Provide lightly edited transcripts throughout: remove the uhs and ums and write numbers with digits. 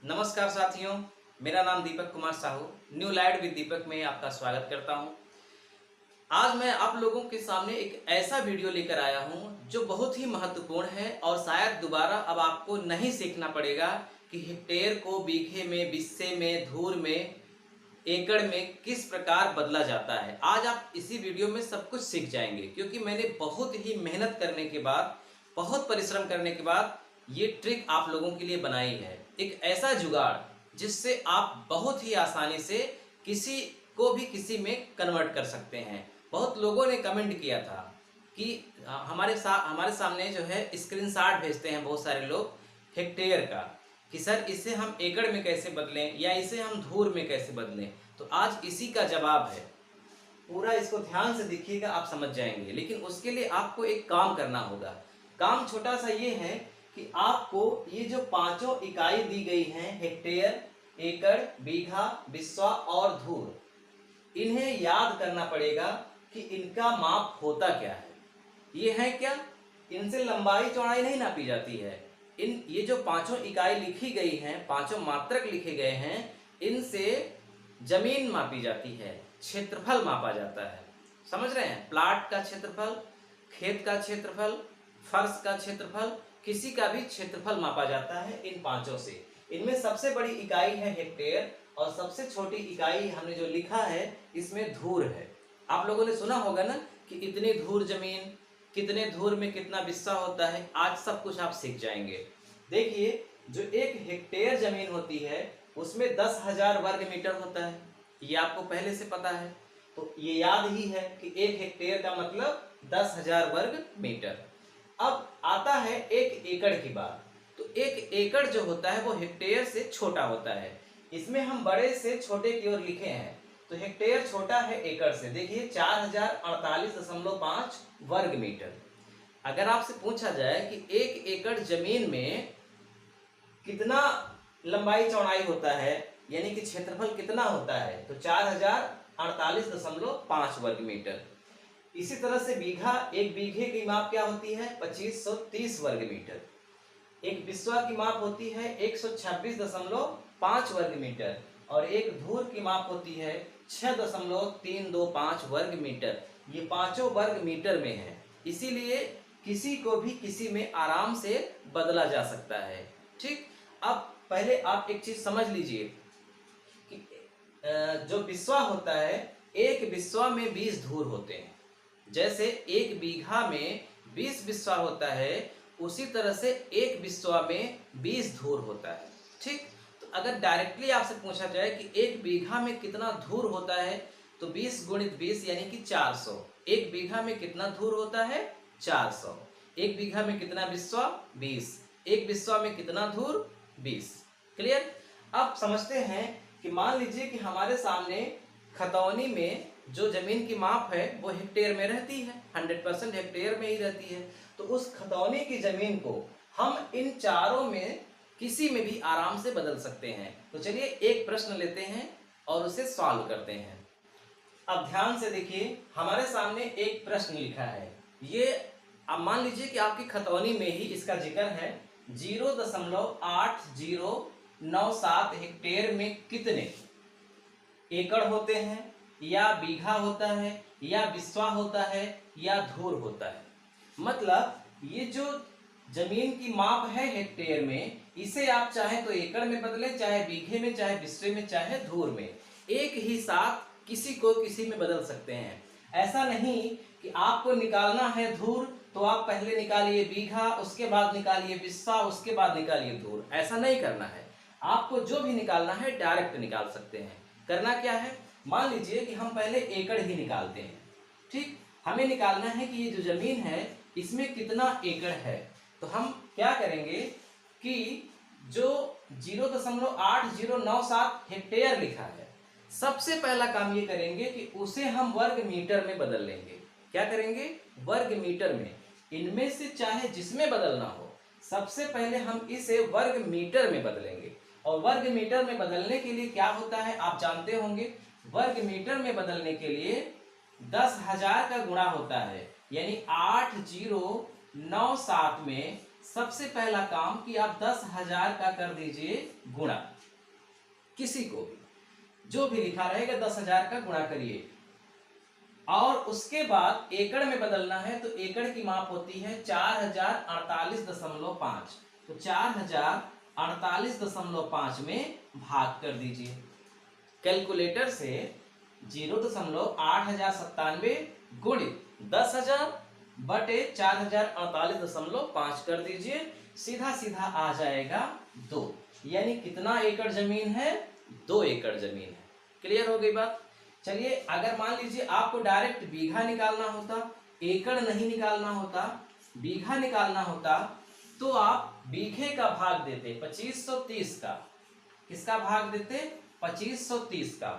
नमस्कार साथियों, मेरा नाम Deepak Kumar Sahu, new light with Deepak में आपका स्वागत करता हूं। आज मैं आप लोगों के सामने एक ऐसा वीडियो लेकर आया हूं जो बहुत ही महत्वपूर्ण है और शायद दोबारा अब आपको नहीं सीखना पड़ेगा कि हेक्टेयर को बीघे में, बिस्से में, धूर में, एकड़ में किस प्रकार बदला जाता है। आज आप इसी वीडियो में सब कुछ सीख जाएंगे क्योंकि मैंने बहुत ही मेहनत करने के बाद, बहुत परिश्रम करने के बाद ये ट्रिक आप लोगों के लिए बनाई है। एक ऐसा जुगाड़ जिससे आप बहुत ही आसानी से किसी को भी किसी में कन्वर्ट कर सकते हैं। बहुत लोगों ने कमेंट किया था कि हमारे सामने जो है स्क्रीनशॉट भेजते हैं बहुत सारे लोग हेक्टेयर का कि सर इसे हम एकड़ में कैसे बदलें या इसे हम धूर में कैसे बदलें। तो आज इसी का जवाब है। पूरा इसको ध्यान से देखिएगा, आप समझ जाएंगे। लेकिन उसके लिए आपको एक काम करना होगा। काम छोटा सा ये है कि आपको ये जो पांचों इकाई दी गई हैं, हेक्टेयर, एकड़, बीघा, बिस्वा और धूर, इन्हें याद करना पड़ेगा कि इनका माप होता क्या है। ये है क्या? इनसे लंबाई चौड़ाई नहीं नापी जाती है। ये जो पांचों इकाई लिखी गई हैं, पांचों मात्रक लिखे गए हैं, इनसे जमीन मापी जाती है, क्षेत्रफल मापा जाता है। समझ रहे हैं? प्लाट का क्षेत्रफल, खेत का क्षेत्रफल, फर्श का क्षेत्रफल, किसी का भी क्षेत्रफल मापा जाता है इन पांचों से। इनमें सबसे बड़ी इकाई है हेक्टेयर और सबसे छोटी इकाई हमने जो लिखा है इसमें धूर है। आप लोगों ने सुना होगा ना कि इतनी धूर जमीन, कितने धूर में कितना बिस्सा होता है। आज सब कुछ आप सीख जाएंगे। देखिए, जो एक हेक्टेयर जमीन होती है उसमें 10,000 वर्ग मीटर होता है। ये आपको पहले से पता है, तो ये याद ही है कि एक हेक्टेयर का मतलब 10,000 वर्ग मीटर। अब आता है एक एकड़ की बात। तो एक एकड़ जो होता है वो हेक्टेयर से छोटा होता है। इसमें हम बड़े से छोटे की ओर लिखे हैं, तो हेक्टेयर छोटा है एकड़ से। देखिए 4048.5 वर्ग मीटर। अगर आपसे पूछा जाए कि एक एकड़ जमीन में कितना लंबाई चौड़ाई होता है, यानी कि क्षेत्रफल कितना होता है, तो 4048.5 वर्ग मीटर। इसी तरह से बीघा, एक बीघे की माप क्या होती है? 2530 वर्ग मीटर। एक बिस्वा की माप होती है 126.5 वर्ग मीटर और एक धूर की माप होती है 6.325 वर्ग मीटर। ये पांचों वर्ग मीटर में है, इसीलिए किसी को भी किसी में आराम से बदला जा सकता है। ठीक, अब पहले आप एक चीज समझ लीजिए कि जो बिस्वा होता है, एक बिस्वा में 20 धूर होते हैं। जैसे एक बीघा में 20 बिस्वा होता है, उसी तरह से एक बिस्वा में 20 धूर होता है। ठीक, तो अगर डायरेक्टली आपसे पूछा जाए कि एक बीघा में कितना धूर होता है, तो 20 गुणित 20 यानी कि 400। एक बीघा में कितना धूर होता है? 400। एक बीघा में कितना बिस्वा? 20। एक बिस्वा में कितना धूर? 20। क्लियर? अब समझते हैं कि मान लीजिए कि हमारे सामने खतौनी में जो जमीन की माप है वो हेक्टेयर में रहती है, 100% हेक्टेयर में ही रहती है। तो उस खतौनी की जमीन को हम इन चारों में किसी में भी आराम से बदल सकते हैं। तो चलिए एक प्रश्न लेते हैं और उसे सॉल्व करते हैं। अब ध्यान से देखिए, हमारे सामने एक प्रश्न लिखा है। ये अब मान लीजिए कि आपकी खतौनी में ही इसका जिक्र है, 0.8097 हेक्टेयर में कितने एकड़ होते हैं, या बीघा होता है, या बिस्वा होता है, या धूर होता है। मतलब ये जो जमीन की माप है हेक्टेयर में, इसे आप चाहे तो एकड़ में बदलें, चाहे बीघे में, चाहे बिस्वे में, चाहे धूर में। एक ही साथ किसी को किसी में बदल सकते हैं। ऐसा नहीं कि आपको निकालना है धूर तो आप पहले निकालिए बीघा, उसके बाद निकालिए बिस्सा, उसके बाद निकालिए धूर। ऐसा नहीं करना है। आपको जो भी निकालना है डायरेक्ट निकाल सकते हैं। करना क्या है, मान लीजिए कि हम पहले एकड़ ही निकालते हैं। ठीक, हमें निकालना है कि ये जो जमीन है इसमें कितना एकड़ है। तो हम क्या करेंगे कि जो 0.8097 हेक्टेयर लिखा है, सबसे पहला काम ये करेंगे कि उसे हम वर्ग मीटर में बदल लेंगे। क्या करेंगे? वर्ग मीटर में। इनमें से चाहे जिसमें बदलना हो, सबसे पहले हम इसे वर्ग मीटर में बदलेंगे। और वर्ग मीटर में बदलने के लिए क्या होता है आप जानते होंगे। वर्ग मीटर में बदलने के लिए 10,000 का गुणा होता है, यानी 8097 में सबसे पहला काम कि आप 10,000 का कर दीजिए गुणा, किसी को भी जो भी लिखा रहेगा 10,000 का गुणा करिए, और उसके बाद एकड़ में बदलना है तो एकड़ की माप होती है 4048.5, तो 4048.5 में भाग कर दीजिए। कैलकुलेटर से 0.8097 गुणित 10,000 बटे 4048.5 कर दीजिए, सीधा सीधा आ जाएगा 2। यानी कितना एकड़ जमीन है? 2 एकड़ जमीन है। क्लियर हो गई बात? चलिए, अगर मान लीजिए आपको डायरेक्ट बीघा निकालना होता, एकड़ नहीं निकालना होता, बीघा निकालना होता, तो आप बीघे का भाग देते 2530 का। किसका भाग देते? 2530 का।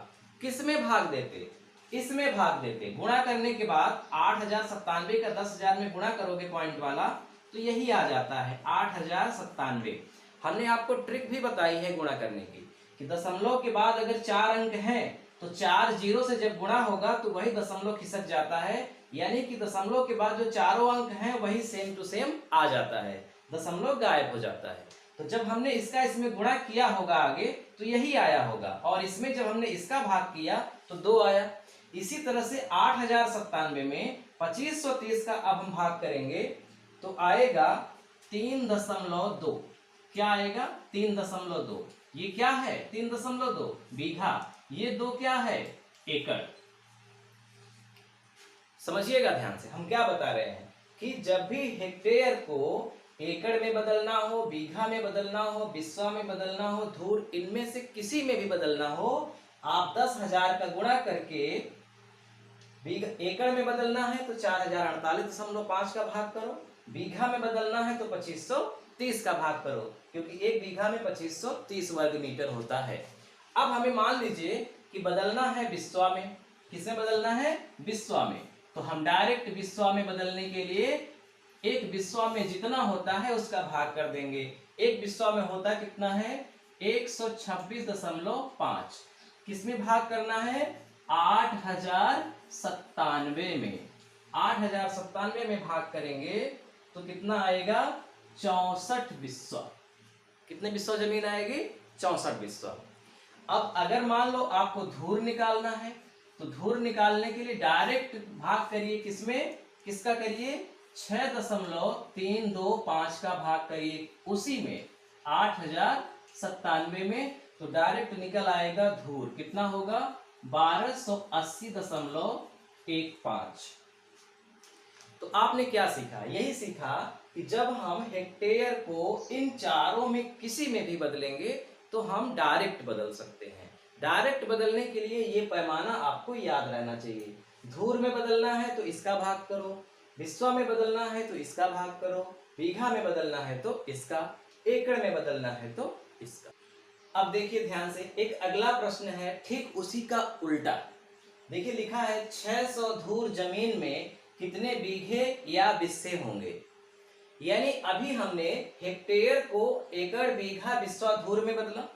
किस में भाग देते? इसमें भाग देते। गुणा करने के बाद 8097 का 10,000 में गुणा करोगे पॉइंट वाला, तो यही आ जाता है 8097। हमने आपको ट्रिक भी बताई है गुणा करने की, कि दशमलव के बाद अगर 4 अंक हैं तो 4 जीरो से जब गुणा होगा तो वही दशमलव खिसक जाता है, यानी कि दशमलव के बाद जो चारों अंक हैं वही सेम टू सेम आ जाता है, दशमलव गायब हो जाता है। तो जब हमने इसका इसमें गुणा किया होगा आगे तो यही आया होगा, और इसमें जब हमने इसका भाग किया तो 2 आया। इसी तरह से 8097 में 2530 का अब हम भाग करेंगे तो आएगा 3.2। क्या आएगा? 3.2। ये क्या है? 3.2 बीघा। ये 2 क्या है? एकड़। समझिएगा ध्यान से, हम क्या बता रहे हैं कि जब भी हेक्टेयर को एकड़ में बदलना हो, बीघा में बदलना हो, बिस्वा में बदलना हो, धूर, इनमें से किसी में भी बदलना हो, आप 10,000 का गुणा करके एकड़ में बदलना है तो 4048.5 का भाग करो, बीघा में बदलना है तो 2530 का भाग करो, क्योंकि एक बीघा में 2530 वर्ग मीटर होता है। अब हमें मान लीजिए कि बदलना है बिस्वा में। किसमें बदलना है? बिस्वा में। तो हम डायरेक्ट बिस्वा में बदलने के लिए एक बिस्वा में जितना होता है उसका भाग कर देंगे। एक बिस्वा में होता कितना है? 126.5। किसमें भाग करना है? 8097 में। 8097 में भाग करेंगे तो कितना आएगा? 64 बिस्वा। कितने बिस्वा जमीन आएगी? 64 बिस्वा। अब अगर मान लो आपको धूर निकालना है तो धूर निकालने के लिए डायरेक्ट भाग करिए। किसमें? किसका करिए? 6.325 का भाग करिए उसी में 8097 में, तो डायरेक्ट निकल आएगा धूर। कितना होगा? 1280.15। तो आपने क्या सीखा? यही सीखा कि जब हम हेक्टेयर को इन चारों में किसी में भी बदलेंगे तो हम डायरेक्ट बदल सकते हैं। डायरेक्ट बदलने के लिए ये पैमाना आपको याद रहना चाहिए। धूर में बदलना है तो इसका भाग करो, बिस्वा में बदलना है तो इसका भाग करो, बीघा में बदलना है तो इसका, एकड़ में बदलना है तो इसका। अब देखिए ध्यान से, एक अगला प्रश्न है ठीक उसी का उल्टा। देखिए लिखा है 600 धूर जमीन में कितने बीघे या बिस्से होंगे। यानी अभी हमने हेक्टेयर को एकड़, बीघा, बिस्वा, धूर में बदला।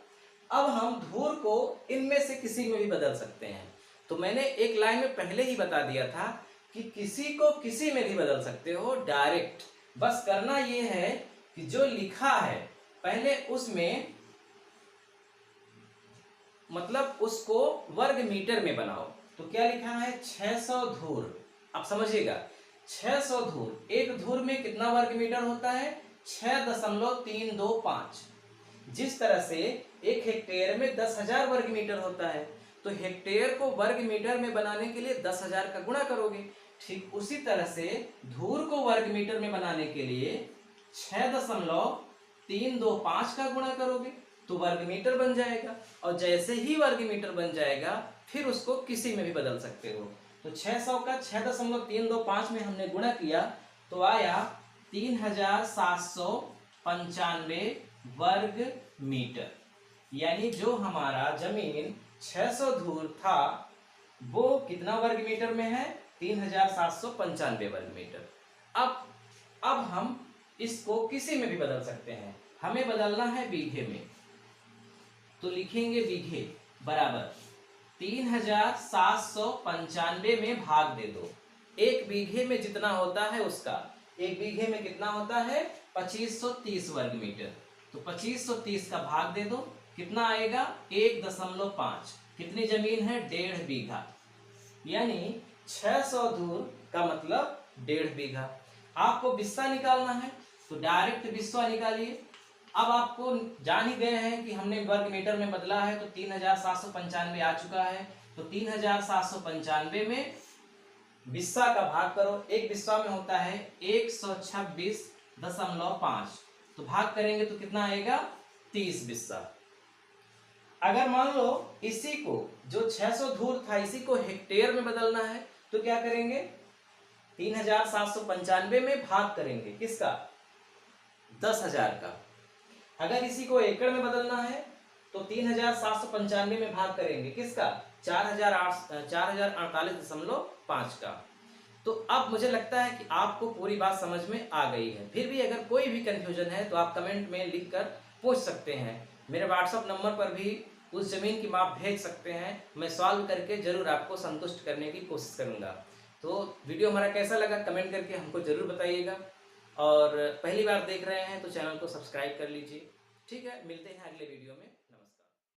अब हम धूर को इनमें से किसी में भी बदल सकते हैं। तो मैंने एक लाइन में पहले ही बता दिया था कि किसी को किसी में भी बदल सकते हो डायरेक्ट। बस करना ये है कि जो लिखा है पहले उसमें मतलब उसको वर्ग मीटर में बनाओ। तो क्या लिखा है? 600 धूर। अब समझिएगा, 600 धूर, एक धूर में कितना वर्ग मीटर होता है? 6.325। जिस तरह से एक हेक्टेयर में 10,000 वर्ग मीटर होता है, तो हेक्टेयर को वर्ग मीटर में बनाने के लिए 10,000 का गुणा करोगे। ठीक उसी तरह से धूर को वर्ग मीटर में बनाने के लिए 6.325 का गुणा करोगे तो वर्ग मीटर बन जाएगा। और जैसे ही वर्ग मीटर बन जाएगा फिर उसको किसी में भी बदल सकते हो। तो 600 का 6.325 में हमने गुणा किया तो आया 3795 वर्ग मीटर। यानी जो हमारा जमीन 600 धूर था वो कितना वर्ग मीटर में है? 3795 वर्ग मीटर। अब हम इसको किसी में भी बदल सकते हैं। हमें बदलना है बीघे में, तो लिखेंगे बीघे बराबर 3795 में भाग दे दो। एक बीघे में जितना होता है उसका, एक बीघे में कितना होता है 2530 वर्ग मीटर। तो 2530 का भाग दे दो, कितना आएगा 1.5। कितनी जमीन है 1.5 बीघा, यानी 600 धूर का मतलब 1.5 बीघा। आपको बिस्सा निकालना है तो डायरेक्ट बिस्सा निकालिए। अब आपको जान ही गए हैं कि हमने वर्ग मीटर में बदला है तो 3795 आ चुका है। तो 3795 में बिस्सा का भाग करो। एक बिस्सा में होता है 126.5। तो भाग करेंगे तो कितना आएगा 30 बिस्सा। अगर मान लो इसी को जो 600 धूर था इसी को हेक्टेयर में बदलना है तो क्या करेंगे 3795 में भाग करेंगे किसका 10,000 का। अगर इसी को एकड़ में बदलना है तो 3795 में भाग करेंगे किसका 4048.5 का। तो अब मुझे लगता है कि आपको पूरी बात समझ में आ गई है। फिर भी अगर कोई भी कंफ्यूजन है तो आप कमेंट में लिखकर पूछ सकते हैं। मेरे व्हाट्सएप नंबर पर भी उस जमीन की माप भेज सकते हैं, मैं सॉल्व करके जरूर आपको संतुष्ट करने की कोशिश करूंगा। तो वीडियो हमारा कैसा लगा कमेंट करके हमको जरूर बताइएगा, और पहली बार देख रहे हैं तो चैनल को सब्सक्राइब कर लीजिए। ठीक है, मिलते हैं अगले वीडियो में।